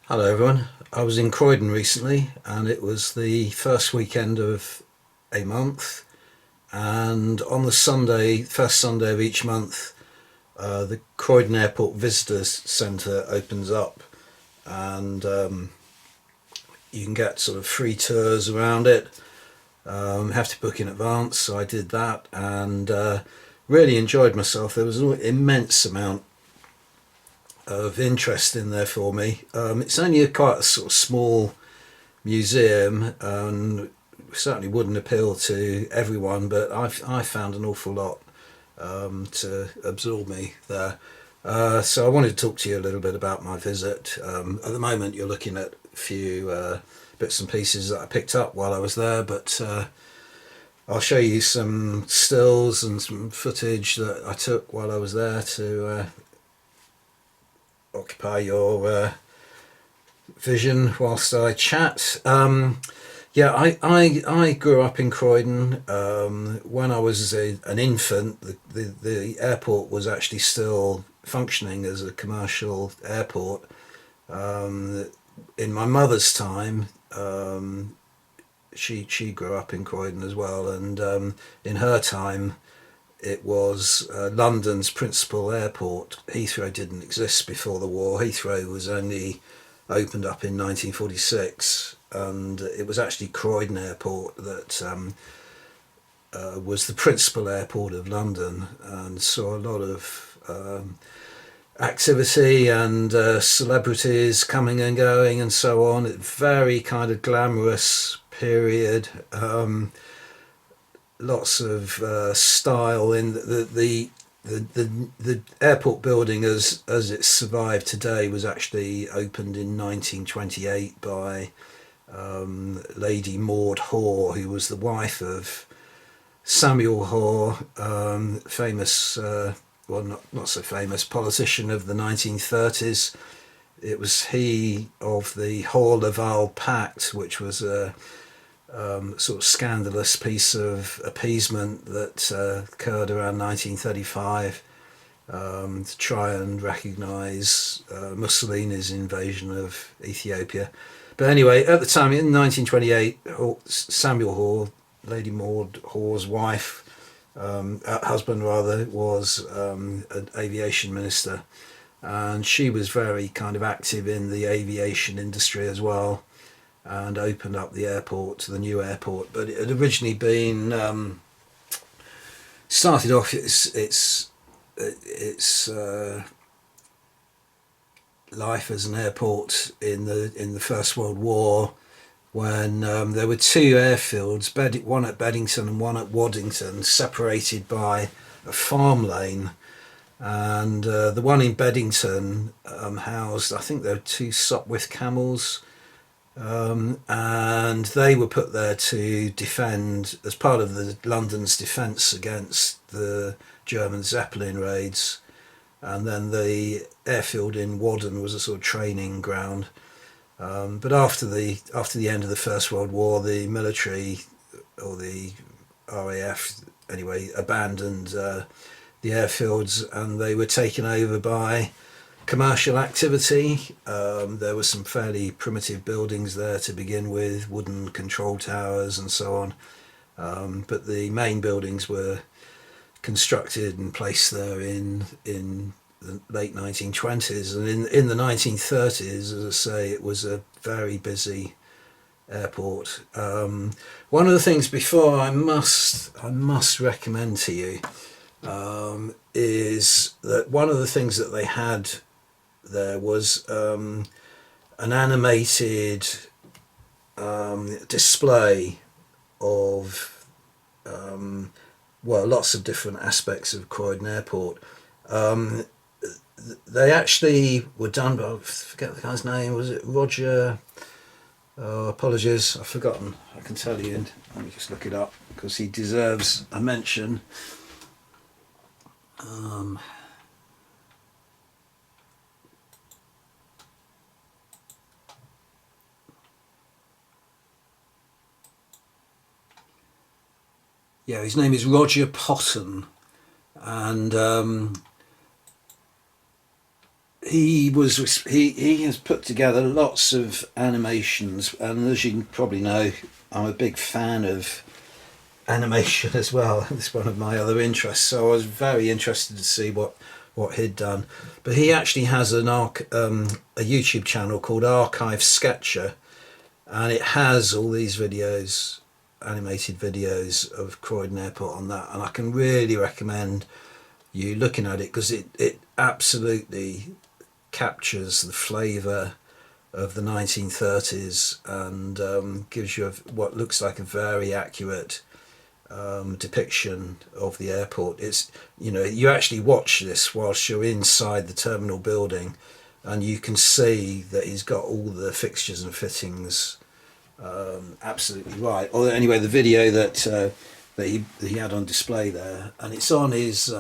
Hello everyone. I was in Croydon recently and it was the first weekend of a month, and on the Sunday, first Sunday of each month, the Croydon Airport Visitors Centre opens up, and you can get sort of free tours around it. Have to book in advance, so I did that and really enjoyed myself. There was an immense amount of interest in there for me. It's only quite a sort of small museum, and certainly wouldn't appeal to everyone, but I found an awful lot to absorb me there. So I wanted to talk to you a little bit about my visit. At the moment, you're looking at a few bits and pieces that I picked up while I was there, but I'll show you some stills and some footage that I took while I was there to occupy your vision whilst I chat. Yeah, I grew up in Croydon. When I was an infant, the airport was actually still functioning as a commercial airport. In my mother's time, she grew up in Croydon as well, and in her time, it was London's principal airport. Heathrow didn't exist before the war. Heathrow was only opened up in 1946, and it was actually Croydon Airport that was the principal airport of London, and saw a lot of activity and celebrities coming and going and so on. It very kind of glamorous period. Lots of style in the airport building as it survived today was actually opened in 1928 by Lady Maud Hoare, who was the wife of Samuel Hoare, famous, well, not so famous politician of the 1930s. It was he of the Hoare-Laval Pact, which was a sort of scandalous piece of appeasement that occurred around 1935 to try and recognise Mussolini's invasion of Ethiopia. But anyway, at the time in 1928, Samuel Hoare, Lady Maud Hoare's wife, husband rather, was an aviation minister, and she was very kind of active in the aviation industry as well, and opened up the airport, to the new airport. But it had originally been started off its life as an airport in the First World War, when there were two airfields, one at Beddington and one at Waddington, separated by a farm lane. And the one in Beddington housed, I think there were two Sopwith camels, and they were put there to defend, as part of the London's defence against the German Zeppelin raids. And then the airfield in Wadden was a sort of training ground. But after the end of the First World War, the military, or the RAF anyway, abandoned the airfields, and they were taken over by commercial activity. There were some fairly primitive buildings there to begin with, wooden control towers and so on. But the main buildings were constructed and placed there in the late 1920s, and in the 1930s, as I say, it was a very busy airport. One of the things before I must recommend to you is that one of the things that they had there was an animated display of well, lots of different aspects of Croydon Airport. They actually were done by, I forget the guy's name, was it Roger? Oh, apologies, I've forgotten. I can tell you, let me just look it up because he deserves a mention. Yeah, his name is Roger Potton, and he has put together lots of animations, and as you probably know, I'm a big fan of animation as well. It's one of my other interests, so I was very interested to see what he'd done. But he actually has a YouTube channel called Archive Sketcher, and it has all these videos, animated videos of Croydon Airport on that, and I can really recommend you looking at it, because it absolutely captures the flavour of the 1930s, and gives you what looks like a very accurate depiction of the airport. It's, you actually watch this whilst you're inside the terminal building, and you can see that he's got all the fixtures and fittings absolutely right. Or anyway, the video that he had on display there, and it's on his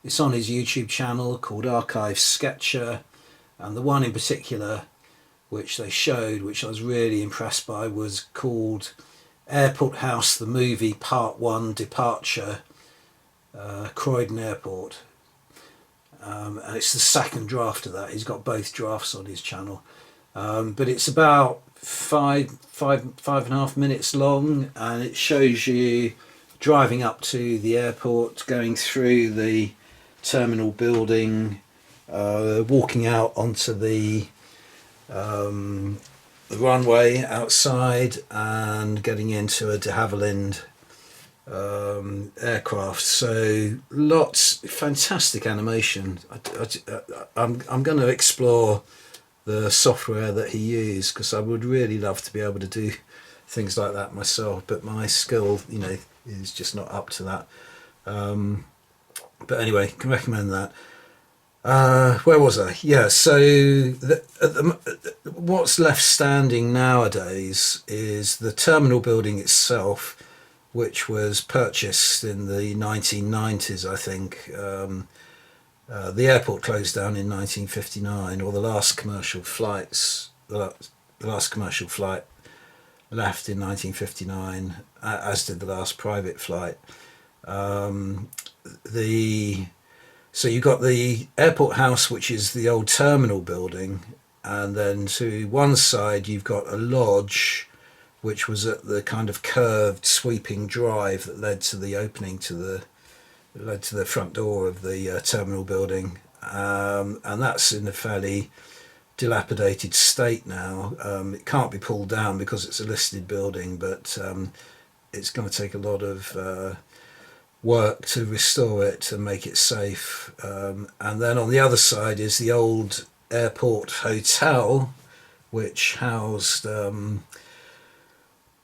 YouTube channel called Archive Sketcher, and the one in particular which they showed, which I was really impressed by, was called Airport House the Movie Part 1 Departure, Croydon Airport. And it's the second draft of that. He's got both drafts on his channel, but it's about five and a half minutes long, and it shows you driving up to the airport, going through the terminal building, walking out onto the runway outside, and getting into a de Havilland aircraft. So fantastic animation. I'm going to explore the software that he used, because I would really love to be able to do things like that myself, but my skill, is just not up to that. But anyway, can recommend that. Where was I? Yeah, so what's left standing nowadays is the terminal building itself, which was purchased in the 1990s, I think. The airport closed down in 1959, or the last commercial flight left in 1959, as did the last private flight. So you've got the airport house, which is the old terminal building, and then to one side you've got a lodge, which was at the kind of curved sweeping drive that led to the opening led to the front door of the terminal building, and that's in a fairly dilapidated state now. It can't be pulled down because it's a listed building, but it's going to take a lot of work to restore it and make it safe. And then on the other side is the old airport hotel, which housed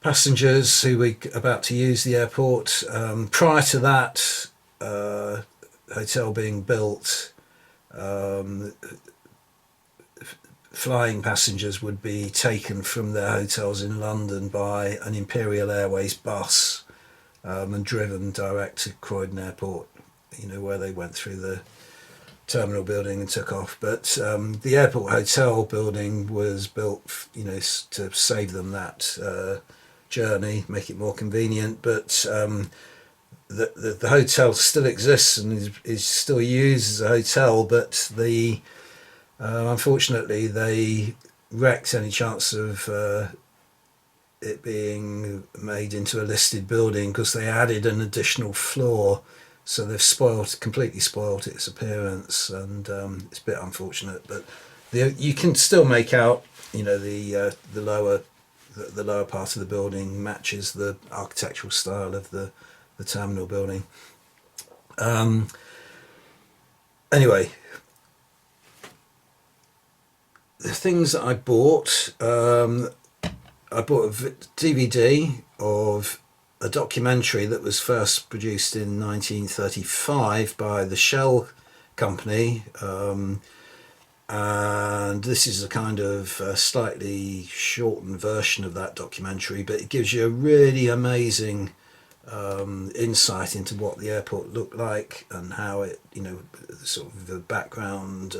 passengers who were about to use the airport. Prior to that hotel being built, flying passengers would be taken from their hotels in London by an Imperial Airways bus, and driven direct to Croydon Airport, where they went through the terminal building and took off. But the airport hotel building was built, to save them that journey, make it more convenient. But the hotel still exists and is still used as a hotel, but unfortunately they wrecked any chance of it being made into a listed building, because they added an additional floor, so they've completely spoiled its appearance, and it's a bit unfortunate. But you can still make out, the lower part of the building matches the architectural style of the terminal building. Anyway, the things that I bought. I bought a DVD of a documentary that was first produced in 1935 by the Shell company, and this is a kind of slightly shortened version of that documentary, but it gives you a really amazing insight into what the airport looked like, and how it, sort of the background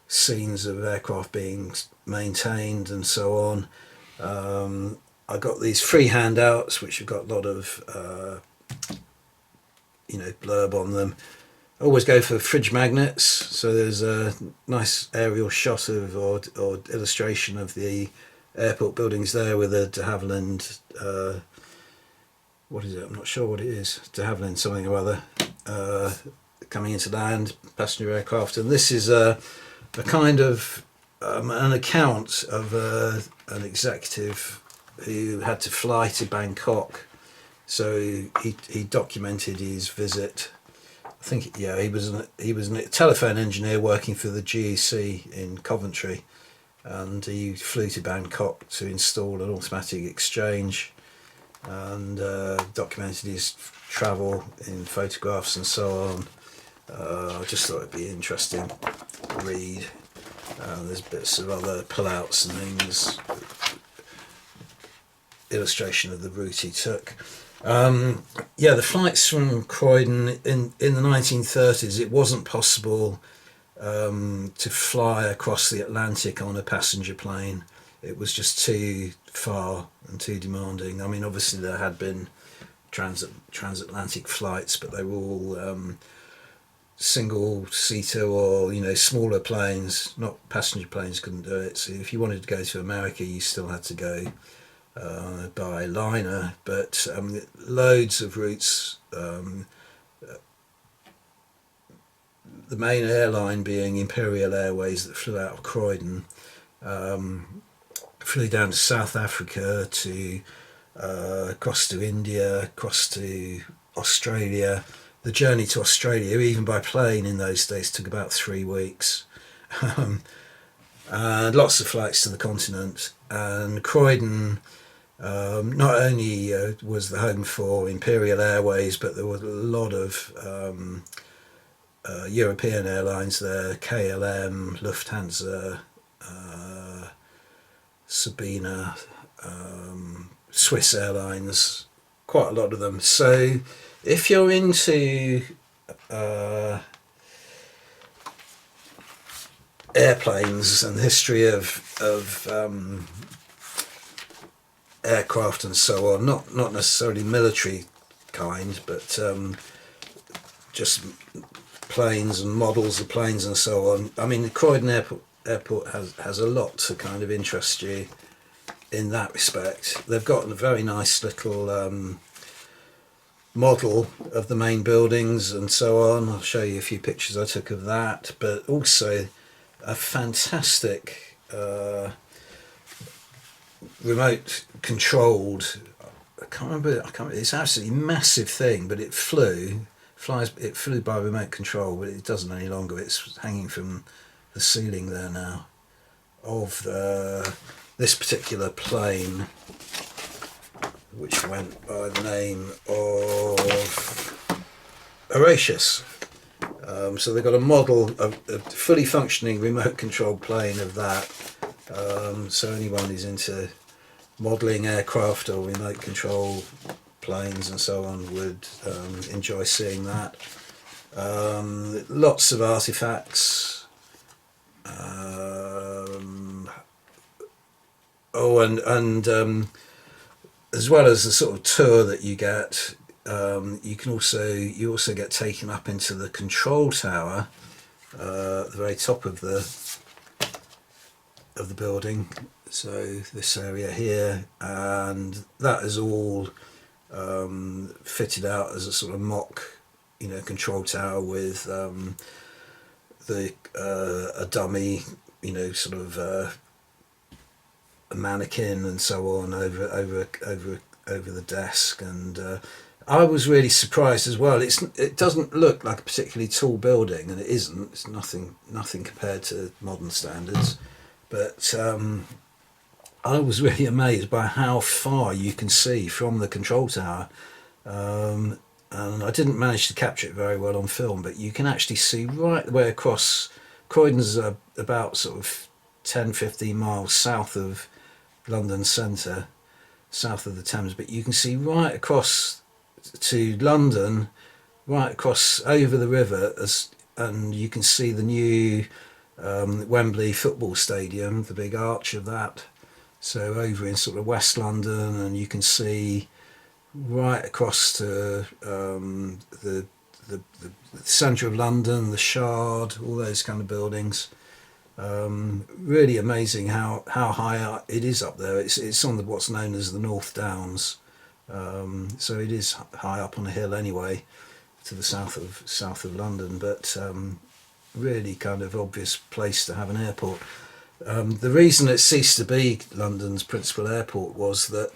scenes of aircraft being maintained and so on. I got these free handouts which have got a lot of blurb on them, always go for fridge magnets. So there's a nice aerial shot of or illustration of the airport buildings there with a de Havilland. What is it? I'm not sure what it is. De Havilland something or other. Coming into land, passenger aircraft, and this is a kind of an account of an executive who had to fly to Bangkok. So he documented his visit. I think he was a telephone engineer working for the GEC in Coventry, and he flew to Bangkok to install an automatic exchange, and documented his travel in photographs and so on. I just thought it'd be interesting to read. There's bits of other pullouts and things, illustration of the route he took. The flights from Croydon in the 1930s, it wasn't possible to fly across the Atlantic on a passenger plane. It was just too far and too demanding. I mean, obviously there had been transatlantic flights, but they were all single-seater or smaller planes. Not passenger planes couldn't do it. So if you wanted to go to America, you still had to go by liner, but loads of routes. The main airline being Imperial Airways that flew out of Croydon, flew down to South Africa, to across to India, across to Australia. The journey to Australia, even by plane in those days, took about 3 weeks. And lots of flights to the continent. And Croydon not only was the home for Imperial Airways, but there was a lot of European airlines there: KLM, Lufthansa, Sabina, Swiss Airlines, quite a lot of them. So if you're into airplanes and the history of aircraft and so on, not necessarily military kind, but just planes and models of planes and so on. I mean, the Croydon Airport has a lot to kind of interest you in that respect. They've got a very nice little model of the main buildings and so on. I'll show you a few pictures I took of that, but also a fantastic remote controlled, I can't remember, it's an absolutely massive thing, but it flew by remote control, but it doesn't any longer. It's hanging from the ceiling there now, of this particular plane, which went by the name of Horatius. So they've got a model of a fully functioning remote controlled plane of that. So anyone who's into modelling aircraft or remote control planes and so on would enjoy seeing that. Lots of artifacts. As well as the sort of tour that you get, you also get taken up into the control tower at the very top of the building. So this area here, and that is all fitted out as a sort of mock, control tower with a dummy, sort of a mannequin and so on over the desk. And I was really surprised as well. It doesn't look like a particularly tall building, and it isn't. It's nothing compared to modern standards. But I was really amazed by how far you can see from the control tower. And I didn't manage to capture it very well on film, but you can actually see right the way across. Croydon's about sort of 10-15 miles south of London centre, south of the Thames, but you can see right across to London, right across over the river, and you can see the new Wembley football stadium, the big arch of that. So over in sort of West London, and you can see right across to the the centre of London, the Shard, all those kind of buildings. Really amazing how high up it is up there. It's on what's known as the North Downs, so it is high up on a hill anyway, to the south of London. But really kind of obvious place to have an airport. The reason it ceased to be London's principal airport was that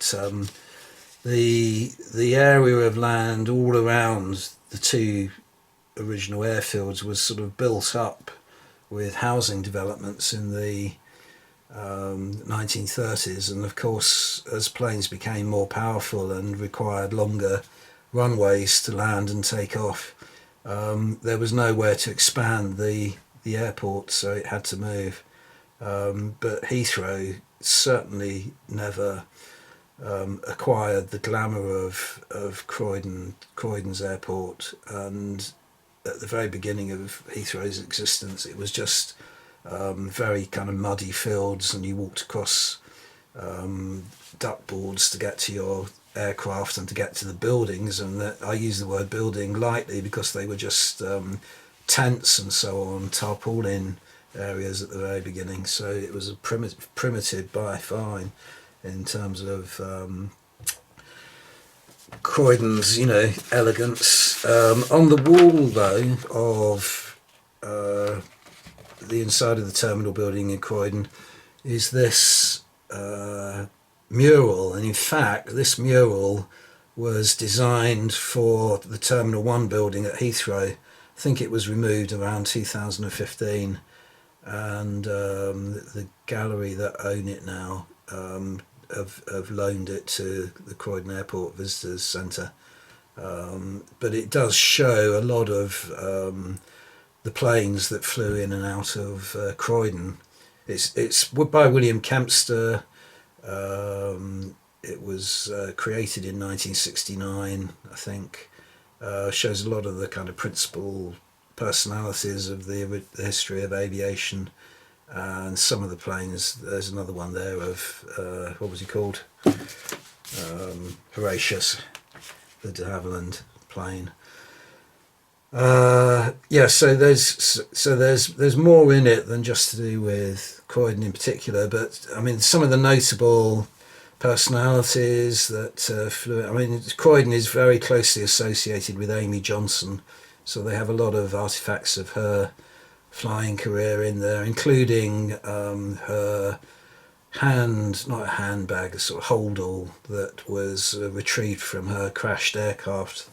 the area of land all around the two original airfields was sort of built up with housing developments in the 1930s, and of course as planes became more powerful and required longer runways to land and take off, there was nowhere to expand the airport, so it had to move. But Heathrow certainly never acquired the glamour of Croydon's airport, and at the very beginning of Heathrow's existence it was just very kind of muddy fields, and you walked across duckboards to get to your aircraft and to get to the buildings, and I use the word building lightly because they were just tents and so on, tarpaulin areas at the very beginning. So it was a primitive by fine in terms of Croydon's, elegance. On the wall though of the inside of the terminal building in Croydon is this mural, and in fact this mural was designed for the Terminal 1 building at Heathrow. I think it was removed around 2015, and the gallery that own it now have loaned it to the Croydon Airport Visitors Centre. But it does show a lot of the planes that flew in and out of Croydon. It's by William Kempster. It was created in 1969, I think. Shows a lot of the kind of principal personalities of the history of aviation, and some of the planes. There's another one there of what was he called? Horatius, the de Havilland plane. So there's more in it than just to do with Croydon in particular, but I mean some of the notable personalities that flew. I mean Croydon is very closely associated with Amy Johnson, so they have a lot of artifacts of her flying career in there, including her not a handbag, a sort of holdall that was retrieved from her crashed aircraft.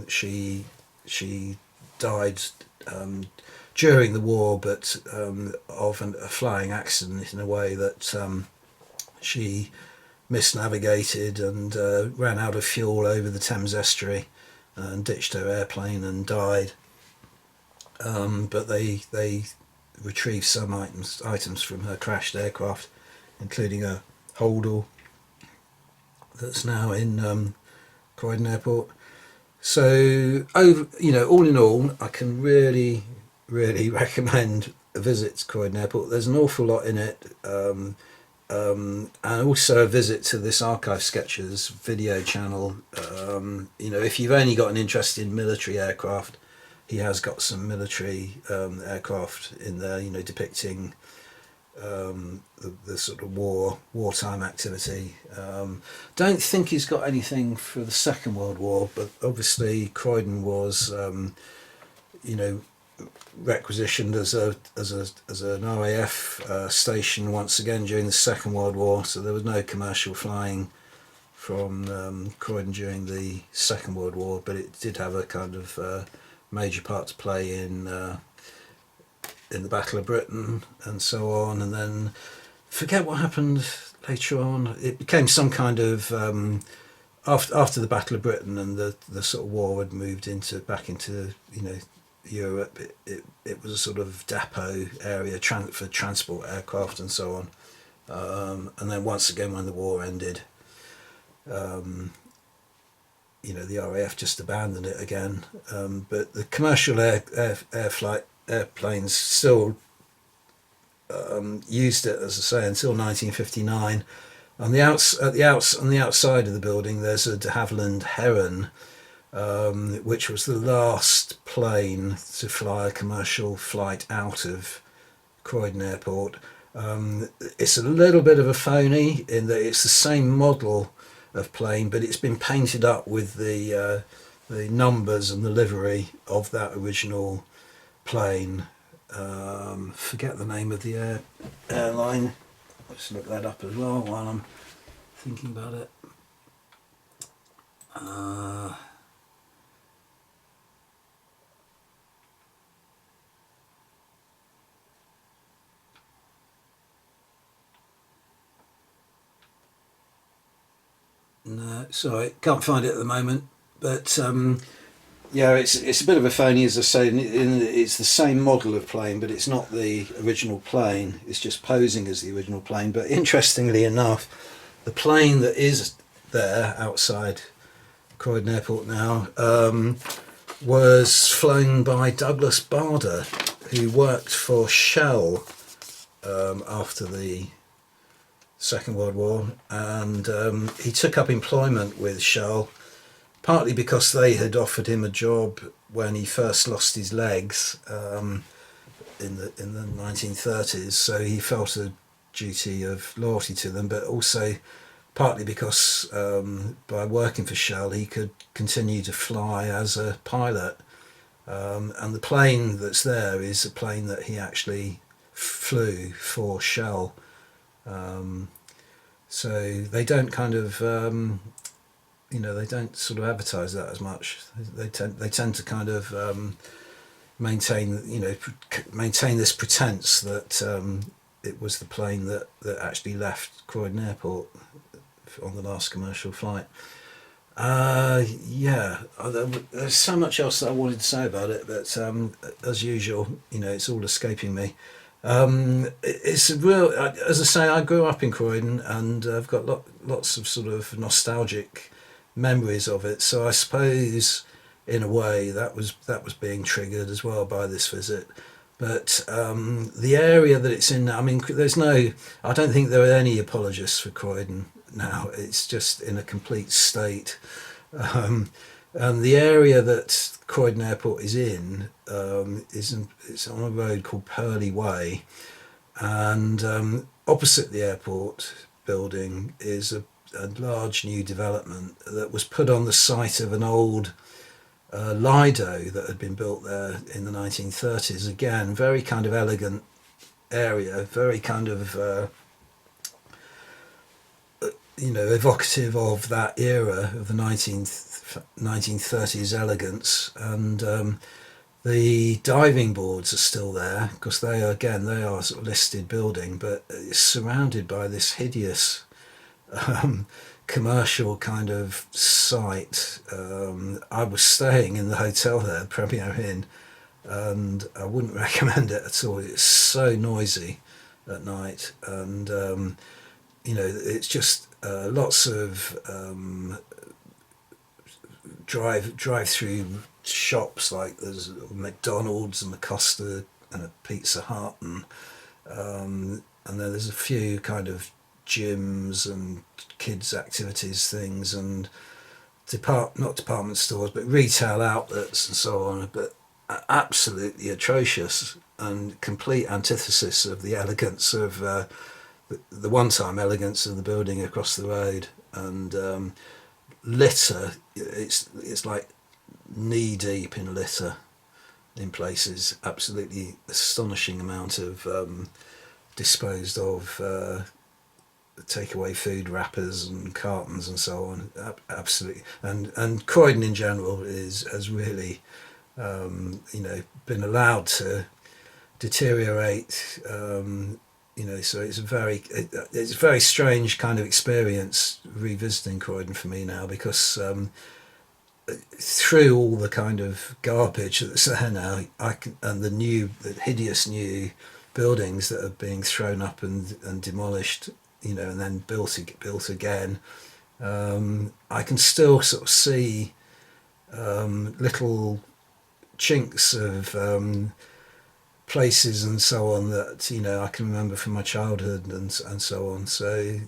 She died during the war, but of a flying accident, in a way that she misnavigated and ran out of fuel over the Thames estuary and ditched her airplane and died. But they retrieved some items from her crashed aircraft, including a holdall that's now in Croydon Airport. So, all in all, I can really, really recommend a visit to Croydon Airport. There's an awful lot in it, and also a visit to this Archive Sketches video channel. If you've only got an interest in military aircraft, he has got some military aircraft in there, depicting the sort of wartime activity. Don't think he's got anything for the Second World War, but obviously Croydon was requisitioned as an RAF station once again during the Second World War, so there was no commercial flying from Croydon during the Second World War, but it did have a kind of major part to play in the Battle of Britain and so on. And then forget what happened later on. It became some kind of after the Battle of Britain and the sort of war had moved back into Europe. It was a sort of depot area for transport aircraft and so on. And then once again, when the war ended, the RAF just abandoned it again. But the commercial airplanes still used it, as I say, until 1959. On the outside of the building, there's a de Havilland Heron, which was the last plane to fly a commercial flight out of Croydon Airport. It's a little bit of a phony in that it's the same model of plane, but it's been painted up with the numbers and the livery of that original plane. Forget the name of the airline. Let's look that up as well while I'm thinking about it. No, sorry, can't find it at the moment. But yeah, it's a bit of a phony, as I say. It's the same model of plane, but it's not the original plane. It's just posing as the original plane. But interestingly enough, the plane that is there outside Croydon Airport now was flown by Douglas Bader, who worked for Shell after the Second World War, and he took up employment with Shell partly because they had offered him a job when he first lost his legs in the 1930s, so he felt a duty of loyalty to them, but also partly because by working for Shell he could continue to fly as a pilot, and the plane that's there is a plane that he actually flew for Shell. So they don't kind of they don't sort of advertise that as much. They tend to kind of maintain this pretense that it was the plane that actually left Croydon Airport on the last commercial flight. There's so much else that I wanted to say about it, but as usual, it's all escaping me. It's a real, as I say, I grew up in Croydon, and I've got lots of sort of nostalgic memories of it. So I suppose, in a way, that was being triggered as well by this visit. But the area that it's in now, I mean, I don't think there are any apologists for Croydon now. It's just in a complete state. And the area that Croydon Airport is in it's on a road called Purley Way, and opposite the airport building is a large new development that was put on the site of an old Lido that had been built there in the 1930s. Again, very kind of elegant area, very kind of evocative of that era of the 1930s elegance. And the diving boards are still there because they are sort of listed building, but it's surrounded by this hideous commercial kind of site. I was staying in the hotel there, Premier Inn, and I wouldn't recommend it at all. It's so noisy at night, and it's just lots of drive-through shops, like there's McDonald's and the Costa and a Pizza Hut, and then there's a few kind of gyms and kids activities things, and not department stores but retail outlets and so on, but absolutely atrocious and complete antithesis of the elegance of the one-time elegance of the building across the road. And litter, it's like knee deep in litter in places. Absolutely astonishing amount of disposed of takeaway food wrappers and cartons and so on. Absolutely, and Croydon in general has really been allowed to deteriorate. So it's a very strange kind of experience revisiting Croydon for me now, because through all the kind of garbage that's there now, and the hideous new buildings that are being thrown up and demolished, and then built again, I can still sort of see little chinks of places and so on that I can remember from my childhood and so on. So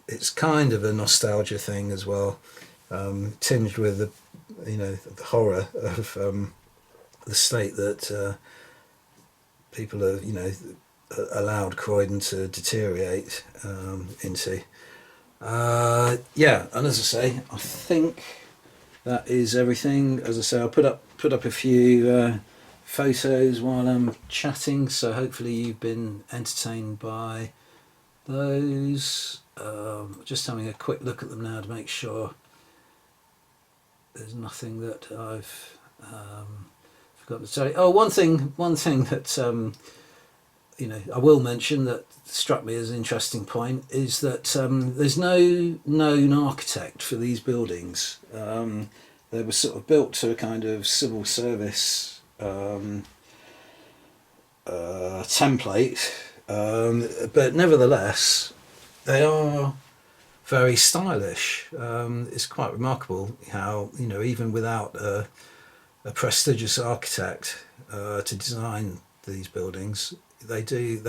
it's kind of a nostalgia thing as well, tinged with the horror of the state that people have, allowed Croydon to deteriorate into. Yeah, and as I say, I think that is everything. As I say, I'll put up a few photos while I'm chatting, so hopefully you've been entertained by those. Just having a quick look at them now to make sure there's nothing that I've forgotten to say. Oh, one thing that I will mention that struck me as an interesting point is that there's no known architect for these buildings. They were sort of built to a kind of civil service template, but nevertheless they are very stylish. It's quite remarkable how, even without a prestigious architect to design these buildings, they do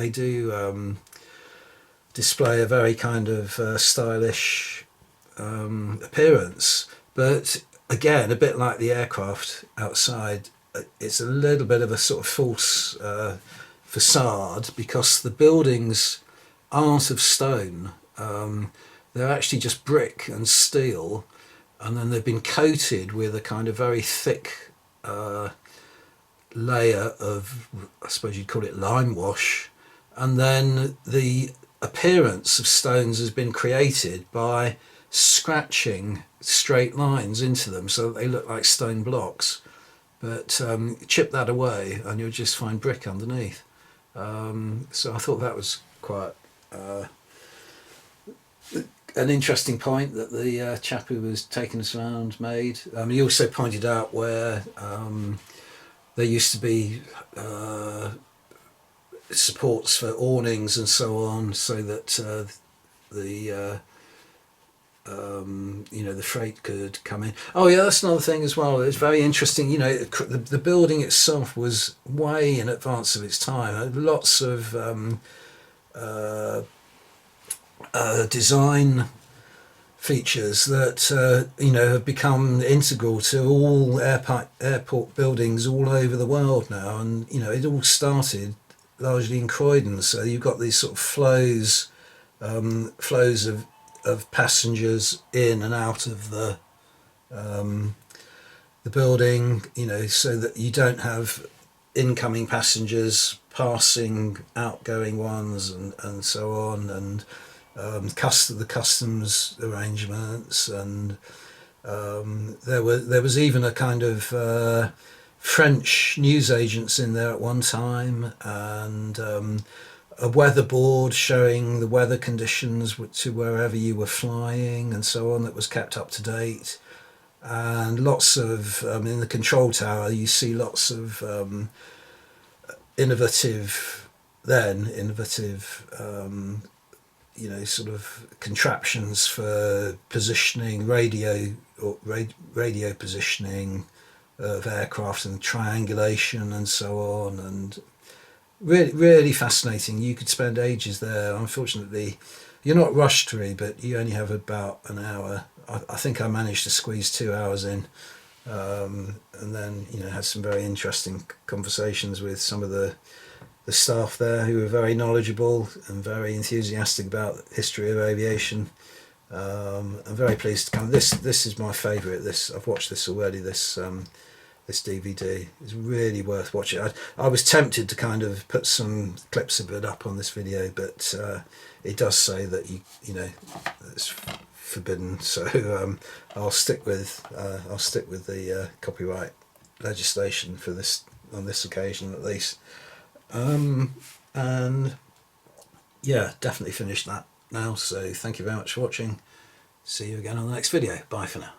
display a very kind of stylish appearance. But again, a bit like the aircraft outside, it's a little bit of a sort of false facade, because the buildings aren't of stone. They're actually just brick and steel, and then they've been coated with a kind of very thick layer of, I suppose you'd call it lime wash, and then the appearance of stones has been created by scratching straight lines into them so that they look like stone blocks. But chip that away and you'll just find brick underneath. So I thought that was quite an interesting point that the chap who was taking us around made. He also pointed out where there used to be supports for awnings and so on, so that the freight could come in. Oh yeah, that's another thing as well. It's very interesting. The building itself was way in advance of its time. Lots of design features that have become integral to all airport buildings all over the world now. And it all started largely in Croydon. So you've got these sort of flows of passengers in and out of the building, so that you don't have incoming passengers passing outgoing ones and so on, and the customs arrangements, and there was even a kind of French newsagents in there at one time, and a weather board showing the weather conditions to wherever you were flying and so on, that was kept up to date. And lots of in the control tower you see lots of innovative sort of contraptions for positioning radio positioning of aircraft and triangulation and so on, and really, really fascinating. You could spend ages there. Unfortunately, you're not rushed through, but you only have about an hour. I think I managed to squeeze 2 hours in, and then had some very interesting conversations with some of the staff there, who were very knowledgeable and very enthusiastic about the history of aviation. I'm very pleased to come. This is my favourite. I've watched this already. This DVD is really worth watching. I was tempted to kind of put some clips of it up on this video, but it does say that it's forbidden. So I'll stick with the copyright legislation for this on this occasion at least. And yeah, definitely finished that now. So thank you very much for watching. See you again on the next video. Bye for now.